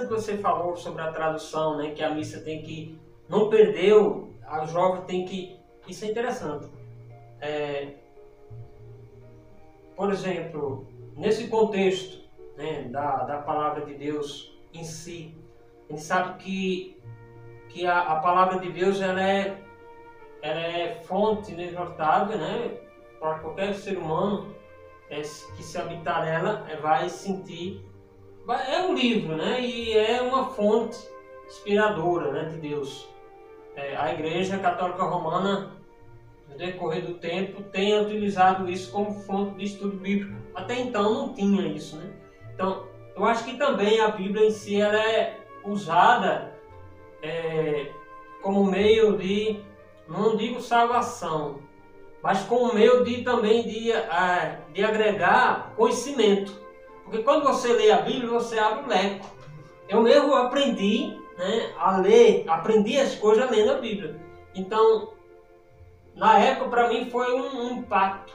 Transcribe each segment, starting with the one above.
você falou sobre a tradução, né, que a missa tem que, não perdeu, os jovens tem que, isso é interessante. Por exemplo, nesse contexto, né, da palavra de Deus em si, a gente sabe que a palavra de Deus ela é fonte inesgotável, né, para qualquer ser humano que se habitar nela vai sentir. É um livro, né, e é uma fonte inspiradora, né, de Deus. A Igreja Católica Romana, no decorrer do tempo, tem utilizado isso como fonte de estudo bíblico. Até então não tinha isso, né? Então, eu acho que também a Bíblia em si ela é usada como meio de, não digo salvação, mas como meio de também de agregar conhecimento. Porque quando você lê a Bíblia, você abre o leque. Eu mesmo aprendi, né, a ler, aprendi as coisas lendo a Bíblia. Então, na época, para mim, foi um impacto,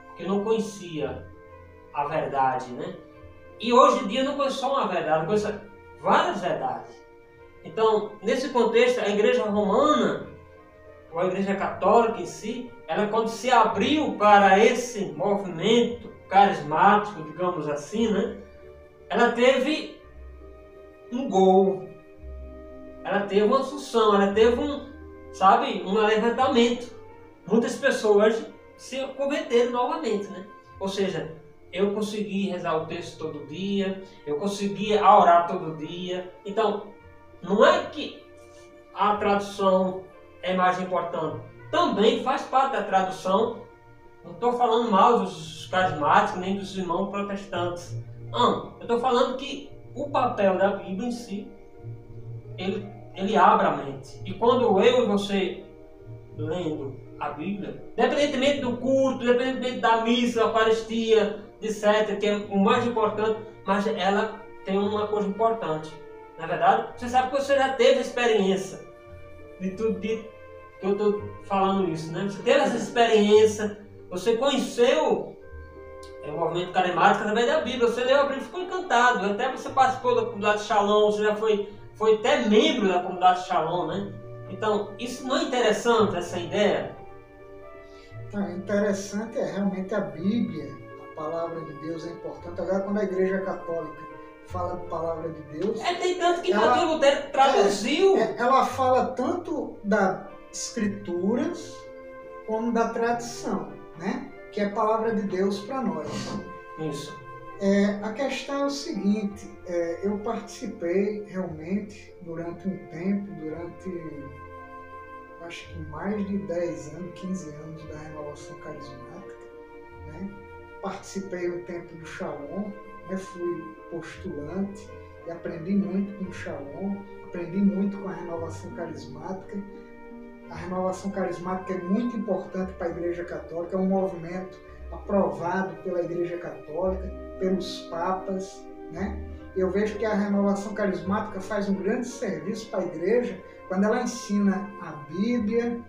porque eu não conhecia a verdade, né? E hoje em dia eu não conheço só uma verdade, eu conheço várias verdades. Então, nesse contexto, a Igreja Romana, ou a Igreja Católica em si, ela quando se abriu para esse movimento carismático, digamos assim, né? Ela teve um gol, ela teve uma função, ela teve um levantamento. Muitas pessoas se converteram novamente, né? Ou seja, eu consegui rezar o texto todo dia, eu consegui orar todo dia. Então, não é que a tradução é mais importante. Também faz parte da tradução. Não estou falando mal dos carismáticos, nem dos irmãos protestantes. Não, eu estou falando que o papel da Bíblia em si, ele abre a mente. E quando eu e você lendo a Bíblia, independentemente do culto, independentemente da missa, da Eucaristia, etc., que é o mais importante, mas ela tem uma coisa importante. Na verdade, você sabe que você já teve experiência de tudo que eu estou falando isso, né? Você teve essa experiência, você conheceu o movimento carismático através da Bíblia, você leu a Bíblia e ficou encantado, até você participou da comunidade Shalom, você já foi até membro da comunidade Shalom, né? Então, isso não é interessante, essa ideia? Interessante realmente a Bíblia, a palavra de Deus é importante. Agora, quando a Igreja Católica fala de palavra de Deus... tem tanto que Martinho Lutero traduziu. Ela fala tanto das escrituras como da tradição, né? Que é a palavra de Deus para nós. Isso. A questão é o seguinte, eu participei realmente durante um tempo, acho que mais de 10 anos, 15 anos da renovação carismática, né? Participei um tempo do Shalom, né? Fui postulante e aprendi muito com o Shalom, aprendi muito com a renovação carismática. A renovação carismática é muito importante para a Igreja Católica, é um movimento aprovado pela Igreja Católica, pelos papas, né? Eu vejo que a renovação carismática faz um grande serviço para a Igreja quando ela ensina a Bíblia,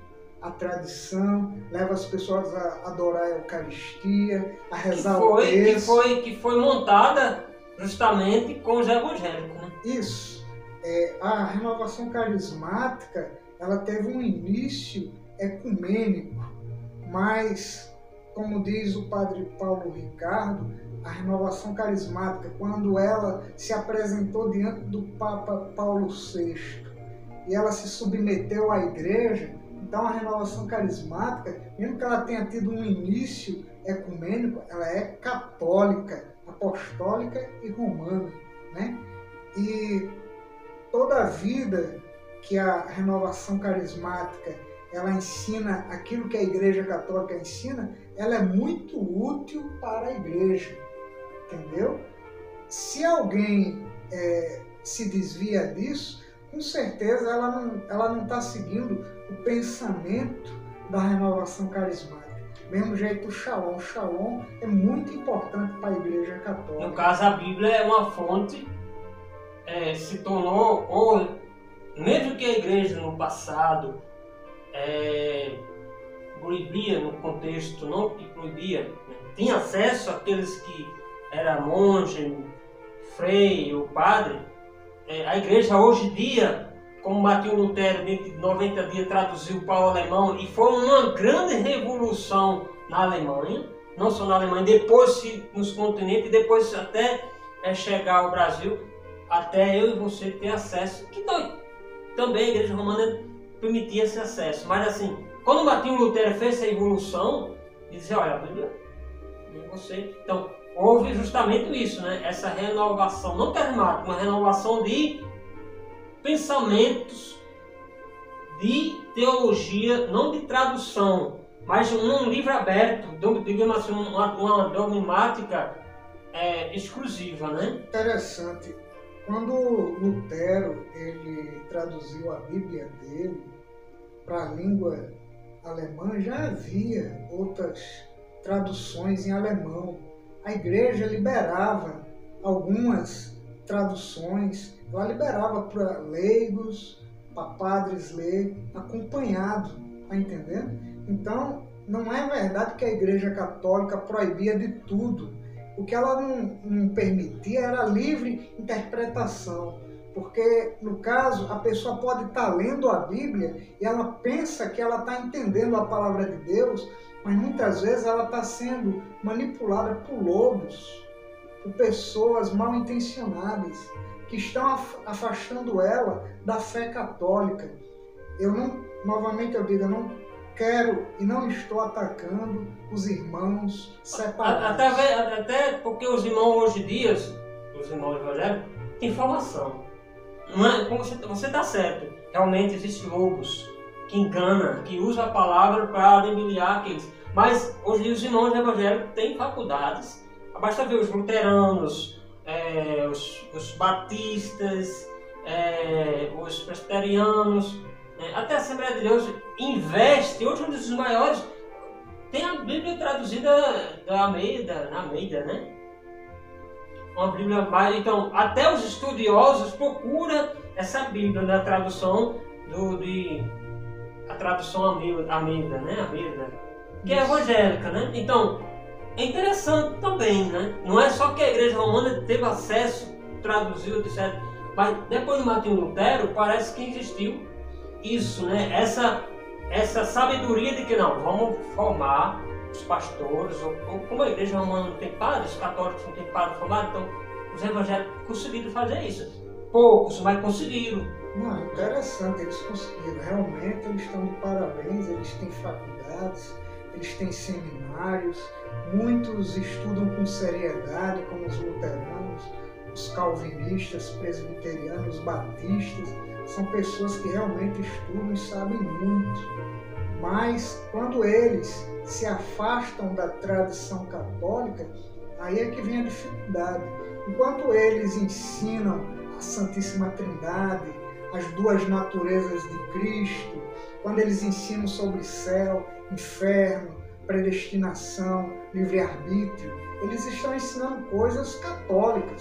a tradição, leva as pessoas a adorar a Eucaristia, a rezar o texto. Que foi montada justamente com os evangélicos, né? Isso. A renovação carismática, ela teve um início ecumênico, mas, como diz o padre Paulo Ricardo, a renovação carismática, quando ela se apresentou diante do Papa Paulo VI e ela se submeteu à Igreja, então a renovação carismática, mesmo que ela tenha tido um início ecumênico, ela é católica, apostólica e romana, né? E toda a vida que a renovação carismática ela ensina aquilo que a Igreja Católica ensina, ela é muito útil para a Igreja, entendeu? Se alguém se desvia disso, com certeza ela não está seguindo o pensamento da renovação carismática. Mesmo jeito o Shalom. O Shalom é muito importante para a Igreja Católica. No caso, a Bíblia é uma fonte, se tornou, ou mesmo que a Igreja no passado proibia, no contexto, não que proibia, né? Tinha acesso àqueles que era monge, frei ou padre, a igreja hoje em dia, como Martinho Lutero, dentro de 90 dias, traduziu para o alemão, e foi uma grande revolução na Alemanha, não só na Alemanha, depois nos continentes, e depois até chegar ao Brasil, até eu e você ter acesso, que também a igreja romana permitia esse acesso. Mas assim, quando Martinho Lutero fez essa evolução, ele dizia, olha, a Bíblia, você... Então, houve justamente isso, né? Essa renovação, não carismática, uma renovação de pensamentos, de teologia, não de tradução, mas um livro aberto, digamos assim, uma dogmática exclusiva, né? Interessante. Quando Lutero ele traduziu a Bíblia dele para a língua alemã, já havia outras traduções em alemão. A igreja liberava algumas traduções, ela liberava para leigos, para padres ler, acompanhado, tá entendendo? Então, não é verdade que a igreja católica proibia de tudo. O que ela não permitia era livre interpretação, porque, no caso, a pessoa pode estar lendo a Bíblia e ela pensa que ela está entendendo a palavra de Deus, mas muitas vezes ela está sendo manipulada por lobos, por pessoas mal intencionadas, que estão afastando ela da fé católica. Novamente eu digo, eu não quero e não estou atacando os irmãos separados. Até porque os irmãos hoje em dia, os irmãos evangélicos, têm formação. Não é, como você está certo, realmente existem lobos que enganam, que usam a palavra para debilitar aqueles. Mas hoje os irmãos evangélicos têm faculdades, basta ver os luteranos, os batistas, os presbiterianos, até a Assembleia de Deus investe, hoje um dos maiores, tem a Bíblia traduzida da Almeida, né? Uma Bíblia mais, então, até os estudiosos procuram essa Bíblia da tradução a tradução Almeida, né? Almeida, que é evangélica, né? Então, é interessante também, né? Não é só que a igreja romana teve acesso, traduziu, etc. Mas depois de Martinho Lutero, parece que existiu isso, né? Essa sabedoria de que não, vamos formar os pastores, ou como a igreja romana não tem padres, os católicos não têm padres formados, então os evangélicos conseguiram fazer isso. Poucos, mas conseguiram. Não, interessante, eles conseguiram. Realmente eles estão de parabéns, eles têm faculdades, eles têm seminários, muitos estudam com seriedade, como os luteranos, os calvinistas, presbiterianos, batistas, são pessoas que realmente estudam e sabem muito. Mas quando eles se afastam da tradição católica, aí é que vem a dificuldade. Enquanto eles ensinam a Santíssima Trindade, as duas naturezas de Cristo, quando eles ensinam sobre céu, inferno, predestinação, livre-arbítrio, eles estão ensinando coisas católicas,